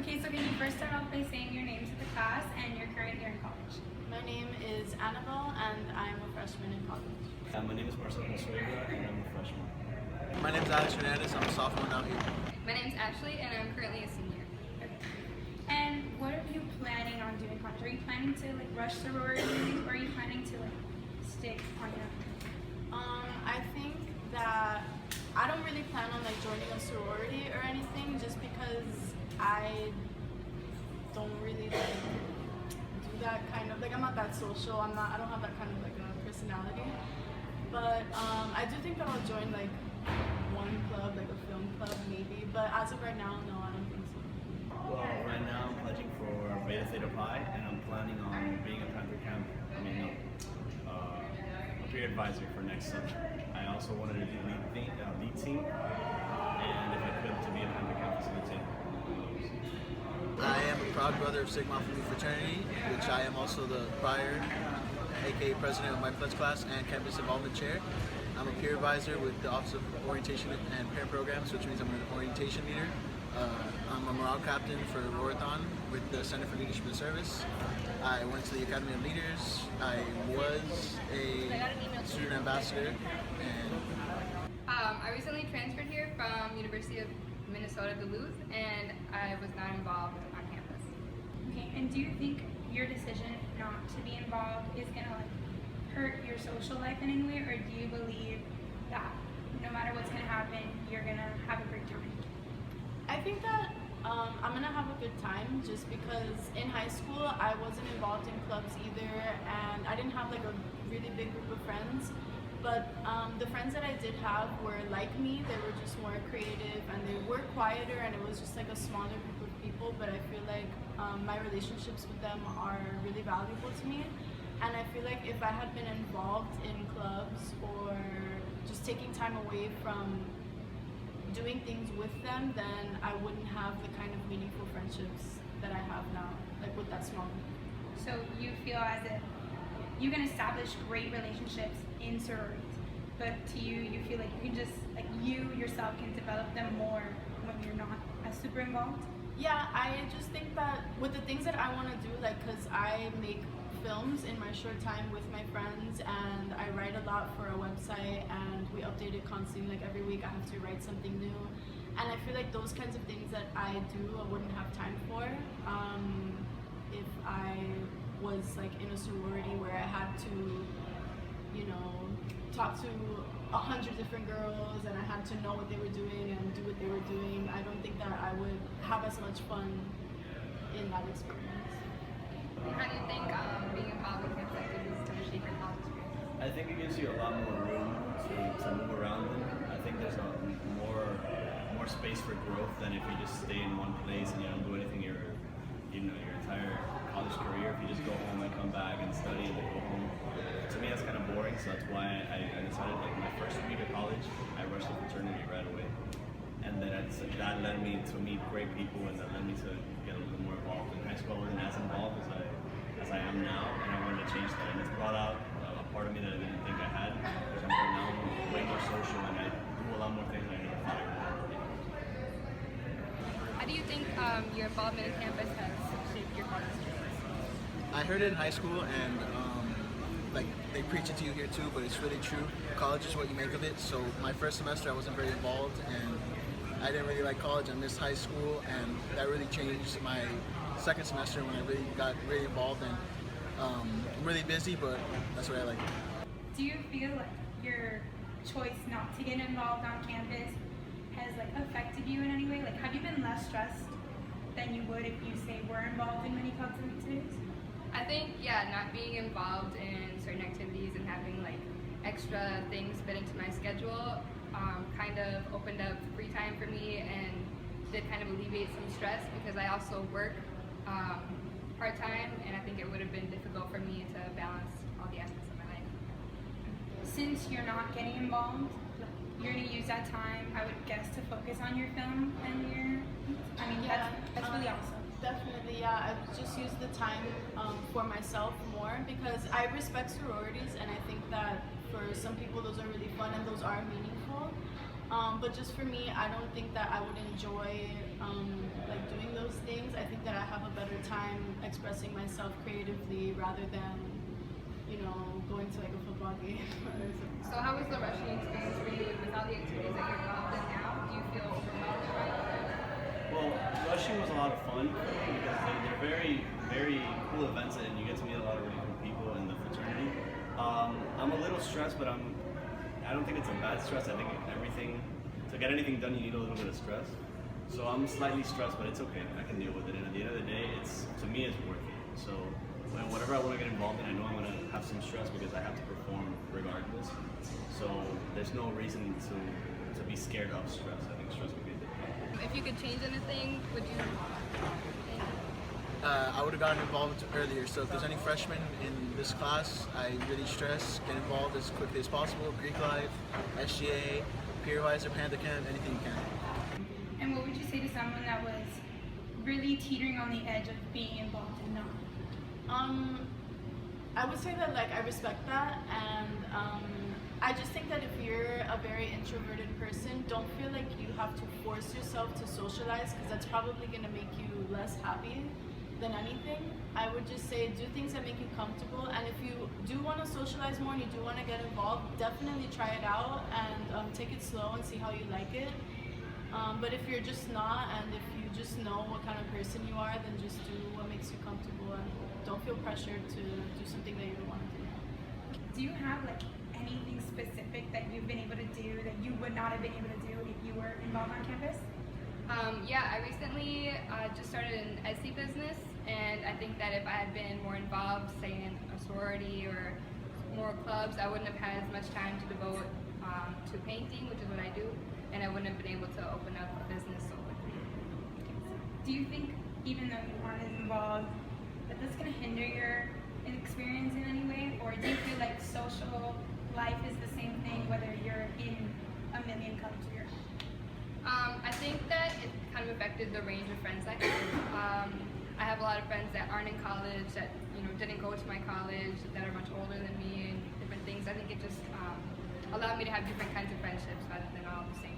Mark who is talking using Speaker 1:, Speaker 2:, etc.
Speaker 1: Okay, so can you first start off by saying your name to the class and your current year in college?
Speaker 2: My name is Annabelle and I'm a freshman in college.
Speaker 3: My name is Marcelo Suegra and I'm a freshman.
Speaker 4: My name is Alex Hernandez. I'm a sophomore now here.
Speaker 5: My name's Ashley and I'm currently a senior.
Speaker 1: And what are you planning on doing in college? Are you planning to rush sororities, or are you planning to stick on your own?
Speaker 2: I think that I don't really plan on joining a sorority or anything, just because I don't really do that kind of I'm not that social. I don't have that kind of a personality. But I do think that I'll join one club, a film club maybe. But as of right now, no, I don't think so.
Speaker 3: Well, right now I'm pledging for Beta Theta Pi and I'm planning on being a Panther Camp, a peer advisor for next summer. I also wanted to do lead team, and if I could, to be a Panther Camp facilitator.
Speaker 4: I am a proud brother of Sigma Alpha Mu Fraternity, which I am also the prior, aka president of my pledge class and campus involvement chair. I'm a peer advisor with the Office of Orientation and Parent Programs, which means I'm an orientation leader. I'm a morale captain for Rorathon with the Center for Leadership and Service. I went to the Academy of Leaders. I was a student ambassador. And
Speaker 5: I recently transferred here from University of Minnesota Duluth and I was not involved on campus.
Speaker 1: Okay, and do you think your decision not to be involved is gonna hurt your social life in any way, or do you believe that no matter what's gonna happen, you're gonna have a great time?
Speaker 2: I think that I'm gonna have a good time, just because in high school I wasn't involved in clubs either, and I didn't have a really big group of friends. But the friends that I did have were like me. They were just more creative and they were quieter, and it was just a smaller group of people. But I feel like my relationships with them are really valuable to me. And I feel like if I had been involved in clubs or just taking time away from doing things with them, then I wouldn't have the kind of meaningful friendships that I have now, with that small group.
Speaker 1: So you feel as if you can establish great relationships in sororities, but to you, you feel like you can just, you yourself can develop them more when you're not as super involved?
Speaker 2: Yeah, I just think that with the things that I want to do, because I make films in my short time with my friends, and I write a lot for a website, and we update it constantly. Every week I have to write something new, and I feel like those kinds of things that I do, I wouldn't have time for if I was in a sorority where I had to, talk to 100 different girls, and I had to know what they were doing and do what they were doing. I don't think that I would have as much fun in that experience.
Speaker 5: How do you think being involved with campus activities is going to shape your college experience?
Speaker 3: I think it gives you a lot more room to move around in. I think there's more space for growth than if you just stay in one place and you don't do anything your entire college career. If you just go home and come back and study and then go home, to me that's kind of boring. So that's why I decided my first week of college, I rushed to fraternity right away, and then that led me to meet great people, and that led me to get a little more involved. In high school, I wasn't as involved as I am now, and I wanted to change that. And it's brought out a part of me that I didn't think I had. For example, now I'm way more social, and I do a lot more things than I never thought I would.
Speaker 5: How do you think your involvement in campus has shaped your college experience?
Speaker 4: I heard it in high school, and they preach it to you here too, but it's really true. College is what you make of it. So my first semester I wasn't very involved, and I didn't really like college. I missed high school, and that really changed my second semester when I really got really involved. And I'm really busy, but that's what I like.
Speaker 1: Do you feel like your choice not to get involved on campus has affected you in any way? Have you been less stressed than you would if you were involved in many clubs and activities?
Speaker 5: I think, not being involved in certain activities and having extra things fit into my schedule kind of opened up free time for me and did kind of alleviate some stress, because I also work part-time, and I think it would have been difficult for me to balance all the aspects of my life.
Speaker 1: Since you're not getting involved, you're going to use that time, I would guess, to focus on your film and that's really awesome.
Speaker 2: Definitely, yeah. I just use the time for myself more, because I respect sororities, and I think that for some people those are really fun and those are meaningful. But just for me, I don't think that I would enjoy doing those things. I better time expressing myself creatively rather than, you know, going to like a football game or something.
Speaker 5: So how was the rushing experience for you with all the activities that you're involved in now? Do you feel overwhelmed by all that?
Speaker 3: Well, rushing was a lot of fun because they're very, very cool events and you get to meet a lot of really cool people in the fraternity. I'm a little stressed, but I don't think it's a bad stress. I think to get anything done, you need a little bit of stress. So I'm slightly stressed, but it's okay. I can deal with it. And at the end of the day, to me, it's worth it. So whatever I want to get involved in, I know I'm going to have some stress because I have to perform regardless. So there's no reason to be scared of stress. I think stress would be a good thing.
Speaker 5: If you could change anything, would you?
Speaker 4: I would have gotten involved earlier. So if there's any freshmen in this class, I really stress get involved as quickly as possible. Greek Life, SGA, Peer Advisor, Panda Camp, anything you can.
Speaker 1: And what would you say to someone that was really teetering on the edge of being involved and not?
Speaker 2: I would say that like I respect that, and I just think that if you're a very introverted person, don't feel like you have to force yourself to socialize, because that's probably going to make you less happy than anything. I would just say do things that make you comfortable, and if you do want to socialize more and you do want to get involved, definitely try it out and take it slow and see how you like it. But if you're just not, and if you just know what kind of person you are, then just do what makes you comfortable and don't feel pressured to do something that you don't want to do.
Speaker 1: Do you have like anything specific that you've been able to do that you would not have been able to do if you were involved on campus?
Speaker 5: Yeah, I recently just started an Etsy business, and I think that if I had been more involved, say in a sorority or more clubs, I wouldn't have had as much time to devote to painting, which is what I do, and I wouldn't have been able to open up a business so quickly.
Speaker 1: Do you think, even though you aren't as involved, that that's going to hinder your experience in any way? Or do you feel like social life is the same thing whether you're in a million clubs or you're not?
Speaker 5: I think that it kind of affected the range of friends I have. I have a lot of friends that aren't in college, that didn't go to my college, that are much older than me, and different things. I think it just allowed me to have different kinds of friendships rather than all the same